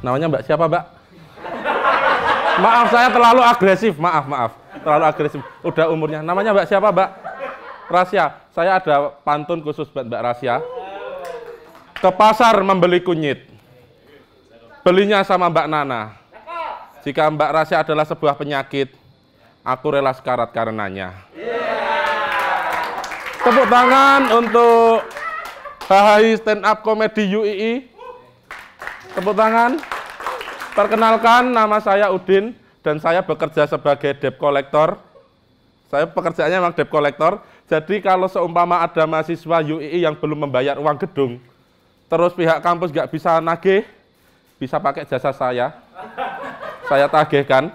Namanya Mbak siapa, Mbak? Maaf, saya terlalu agresif. Maaf. Terlalu agresif. Udah umurnya. Namanya Mbak siapa, Mbak? Rasya. Saya ada pantun khusus buat Mbak Rasya. Ke pasar membeli kunyit. Belinya sama Mbak Nana. Jika Mbak Rasya adalah sebuah penyakit, aku rela sekarat karenanya. Tepuk tangan untuk HHI Stand Up Comedy UII. Tepuk tangan. Perkenalkan, nama saya Udin dan saya bekerja sebagai debt collector. Saya pekerjaannya memang debt collector. Jadi kalau seumpama ada mahasiswa UII yang belum membayar uang gedung, terus pihak kampus nggak bisa nagih, bisa pakai jasa saya tagihkan.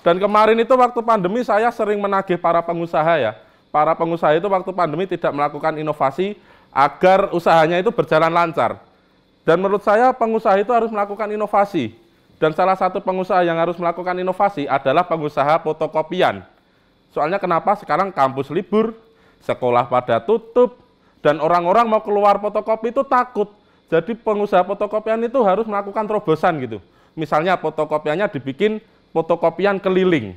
Dan kemarin itu waktu pandemi saya sering menagih para pengusaha ya. Para pengusaha itu waktu pandemi tidak melakukan inovasi agar usahanya itu berjalan lancar. Dan menurut saya pengusaha itu harus melakukan inovasi. Dan salah satu pengusaha yang harus melakukan inovasi adalah pengusaha fotokopian. Soalnya kenapa? Sekarang kampus libur, sekolah pada tutup, dan orang-orang mau keluar fotokopi itu takut. Jadi pengusaha fotokopian itu harus melakukan terobosan gitu. Misalnya fotokopiannya dibikin fotokopian keliling.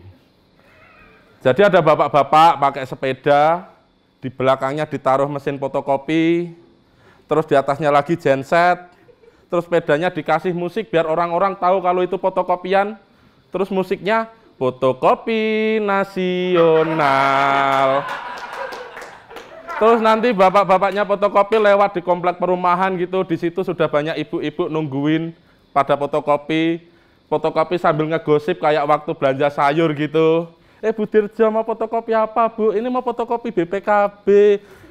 Jadi ada bapak-bapak pakai sepeda, di belakangnya ditaruh mesin fotokopi, terus di atasnya lagi genset, terus sepedanya dikasih musik biar orang-orang tahu kalau itu fotokopian, terus musiknya fotokopi nasional. Terus nanti bapak-bapaknya fotokopi lewat di komplek perumahan gitu, di situ sudah banyak ibu-ibu nungguin pada fotokopi sambil ngegosip kayak waktu belanja sayur gitu. Bu Dirjo mau fotokopi apa, Bu? Ini mau fotokopi BPKB.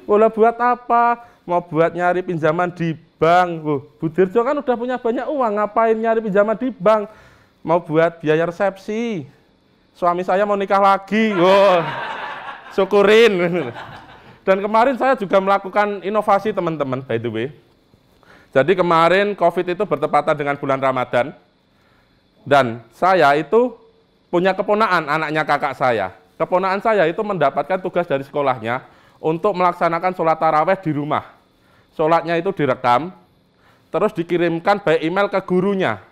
Boleh buat apa? Mau buat nyari pinjaman di bank. Bu Dirjo kan udah punya banyak uang, ngapain nyari pinjaman di bank? Mau buat biaya resepsi. Suami saya mau nikah lagi. Syukurin. Dan kemarin saya juga melakukan inovasi teman-teman, by the way. Jadi kemarin COVID itu bertepatan dengan bulan Ramadan. Dan saya itu punya keponaan, anaknya kakak saya. Keponaan saya itu mendapatkan tugas dari sekolahnya untuk melaksanakan sholat taraweh di rumah. Sholatnya itu direkam, terus dikirimkan by email ke gurunya.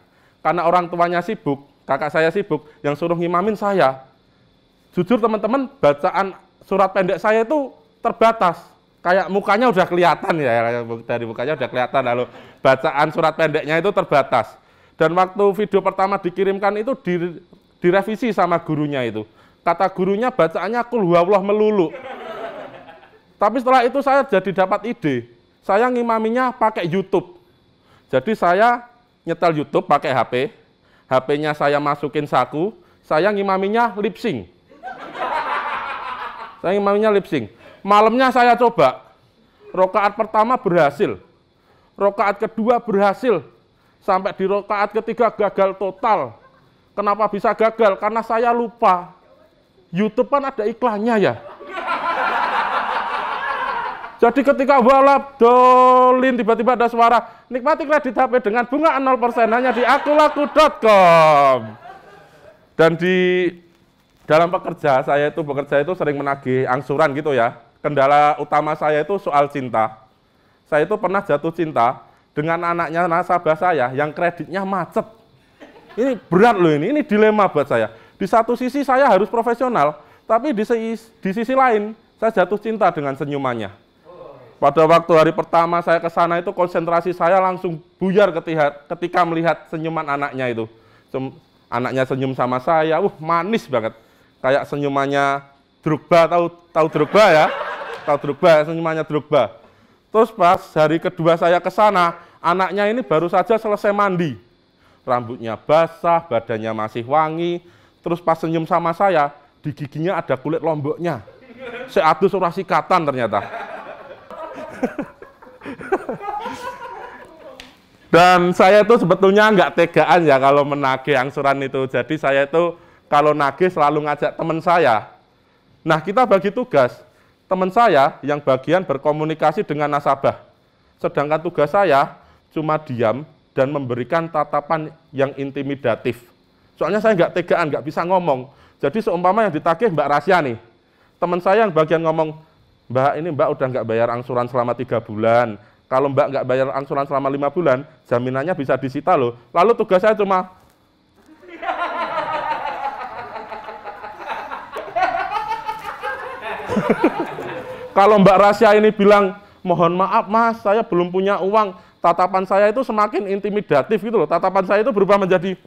Karena orang tuanya sibuk, kakak saya sibuk, yang suruh ngimamin saya. Jujur teman-teman, bacaan surat pendek saya itu terbatas. Kayak mukanya udah kelihatan ya, dari mukanya udah kelihatan, lalu bacaan surat pendeknya itu terbatas. Dan waktu video pertama dikirimkan itu direvisi sama gurunya itu. Kata gurunya bacaannya Qul huwallahu melulu. Tapi setelah itu saya jadi dapat ide. Saya ngimaminya pakai YouTube. Jadi saya nyetel YouTube pakai HP. HP-nya saya masukin saku, saya ngimaminya lip sync. Saya ngimaminya lip sync. Malamnya saya coba. Rokaat pertama berhasil. Rokaat kedua berhasil. Sampai di rokaat ketiga gagal total. Kenapa bisa gagal? Karena saya lupa. YouTube kan ada iklannya ya. Jadi ketika balap dolin tiba-tiba ada suara, nikmati kredit HP dengan bunga 0% hanya di akulaku.com. Dan di dalam saya itu bekerja itu sering menagih angsuran gitu ya. Kendala utama saya itu soal cinta. Saya itu pernah jatuh cinta dengan anaknya nasabah saya yang kreditnya macet. Ini berat loh ini dilema buat saya. Di satu sisi saya harus profesional, tapi di sisi lain saya jatuh cinta dengan senyumannya. Pada waktu hari pertama saya ke sana itu konsentrasi saya langsung buyar ketika melihat senyuman anaknya itu. Anaknya senyum sama saya, manis banget. Kayak senyumannya Drogba, tahu Drogba ya? Tahu Drogba, senyumannya Drogba. Terus pas hari kedua saya ke sana, anaknya ini baru saja selesai mandi. Rambutnya basah, badannya masih wangi. Terus pas senyum sama saya, di giginya ada kulit lomboknya. Seadus ora sikatan ternyata. Dan saya itu sebetulnya nggak tegaan ya kalau menagih angsuran itu. Jadi saya itu kalau nagih selalu ngajak teman saya. Nah kita bagi tugas. Teman saya yang bagian berkomunikasi dengan nasabah. Sedangkan tugas saya cuma diam dan memberikan tatapan yang intimidatif. Soalnya saya nggak tegaan, nggak bisa ngomong. Jadi seumpama yang ditagih Mbak Rasya nih. Teman saya yang bagian ngomong, Mbak ini Mbak udah nggak bayar angsuran selama 3 bulan. Kalau Mbak nggak bayar angsuran selama 5 bulan, jaminannya bisa disita loh. Lalu tugas saya cuma kalau Mbak Rasya ini bilang, mohon maaf Mas, saya belum punya uang, tatapan saya itu semakin intimidatif gitu loh. Tatapan saya itu berubah menjadi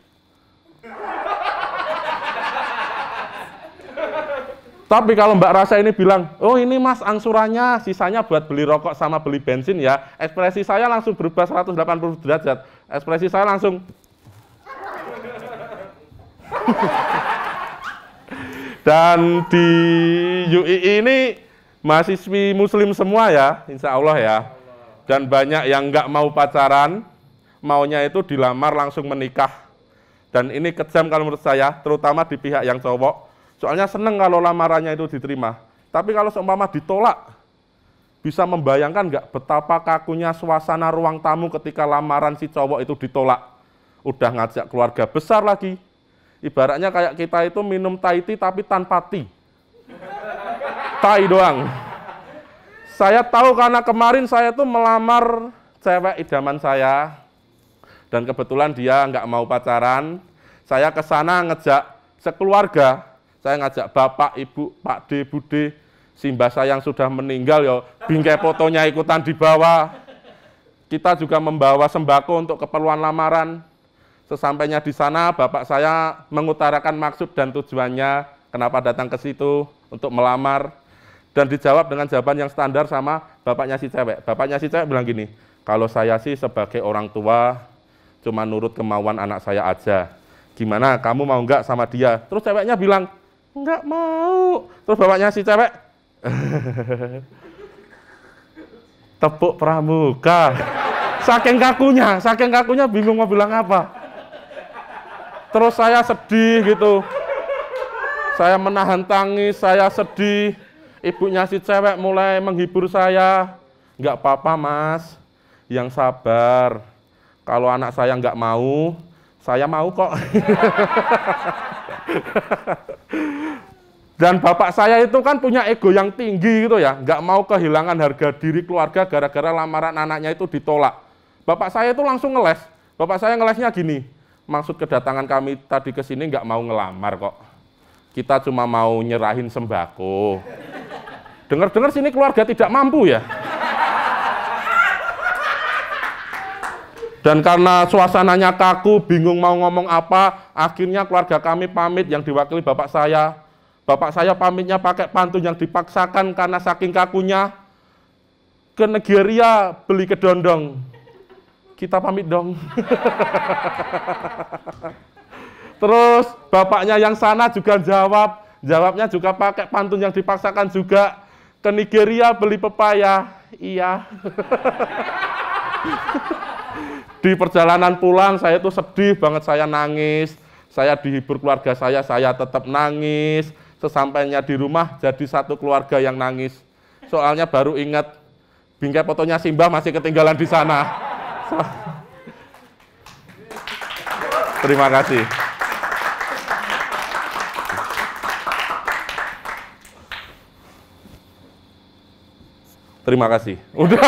tapi kalau Mbak Rasya ini bilang, oh ini Mas angsurannya, sisanya buat beli rokok sama beli bensin ya, ekspresi saya langsung berubah 180 derajat. Ekspresi saya langsung dan di UII ini mahasiswi muslim semua ya, insya Allah ya. Dan banyak yang nggak mau pacaran, maunya itu dilamar langsung menikah. Dan ini kejam kalau menurut saya, terutama di pihak yang cowok. Soalnya seneng kalau lamarannya itu diterima. Tapi kalau seumpama ditolak, bisa membayangkan nggak betapa kakunya suasana ruang tamu ketika lamaran si cowok itu ditolak. Udah ngajak keluarga besar lagi. Ibaratnya kayak kita itu minum Thai tea tapi tanpa tea. Thai doang. Saya tahu karena kemarin saya tuh melamar cewek idaman saya. Dan kebetulan dia nggak mau pacaran. Saya ke sana ngejak sekeluarga. Saya ngajak bapak, ibu, pak D, bude, simbah saya yang sudah meninggal ya, bingkai fotonya ikutan dibawa. Kita juga membawa sembako untuk keperluan lamaran. Sesampainya di sana, bapak saya mengutarakan maksud dan tujuannya, kenapa datang ke situ untuk melamar. Dan dijawab dengan jawaban yang standar sama bapaknya si cewek. Bapaknya si cewek bilang gini, kalau saya sih sebagai orang tua, cuma nurut kemauan anak saya aja. Gimana, kamu mau nggak sama dia? Terus ceweknya bilang, nggak mau. Terus bapaknya si cewek tepuk pramuka. Saking kakunya bingung mau bilang apa. Terus saya sedih gitu. Saya menahan tangis, saya sedih. Ibunya si cewek mulai menghibur saya. Nggak apa-apa Mas, yang sabar. Kalau anak saya nggak mau, saya mau kok. Dan bapak saya itu kan punya ego yang tinggi gitu ya, nggak mau kehilangan harga diri keluarga gara-gara lamaran anaknya itu ditolak. Bapak saya itu langsung ngeles. Bapak saya ngelesnya gini, maksud kedatangan kami tadi ke sini nggak mau ngelamar kok. Kita cuma mau nyerahin sembako. Dengar-dengar sini keluarga tidak mampu ya. Dan karena suasananya kaku, bingung mau ngomong apa, akhirnya keluarga kami pamit yang diwakili bapak saya. Bapak saya pamitnya pakai pantun yang dipaksakan karena saking kakunya. Ke Nigeria beli kedondong. Kita pamit dong. Terus bapaknya yang sana juga jawabnya juga pakai pantun yang dipaksakan juga. Ke Nigeria beli pepaya. Iya. Di perjalanan pulang saya tuh sedih banget, saya nangis. Saya dihibur keluarga saya tetap nangis. Sesampainya di rumah jadi satu keluarga yang nangis. Soalnya baru ingat bingkai fotonya Simbah masih ketinggalan di sana. Terima kasih. Terima kasih. Udah.